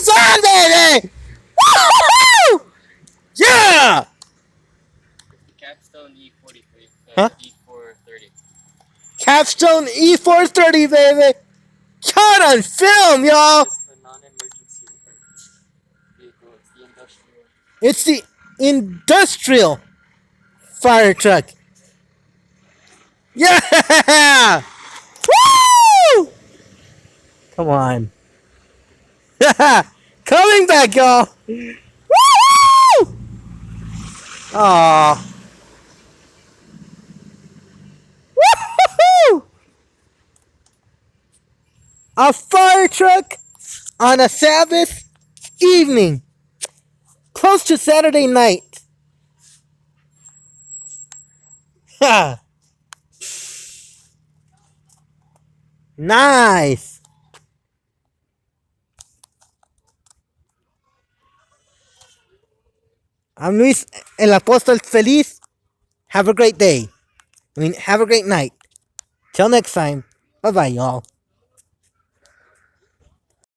goes on, baby! Woo! Yeah! Capstone E43. Huh? E430. Capstone E430, baby! Caught on film, y'all! It's the non-emergency vehicle. It's the industrial. It's the industrial fire truck. Yeah! Woo! Come on. Coming back, y'all. Woo! Aww. Woo! A fire truck on a Sabbath evening, close to Saturday night. Ha! Nice. I'm Luis, el apóstol feliz. Have a great day. Have a great night. Till next time. Bye-bye, y'all.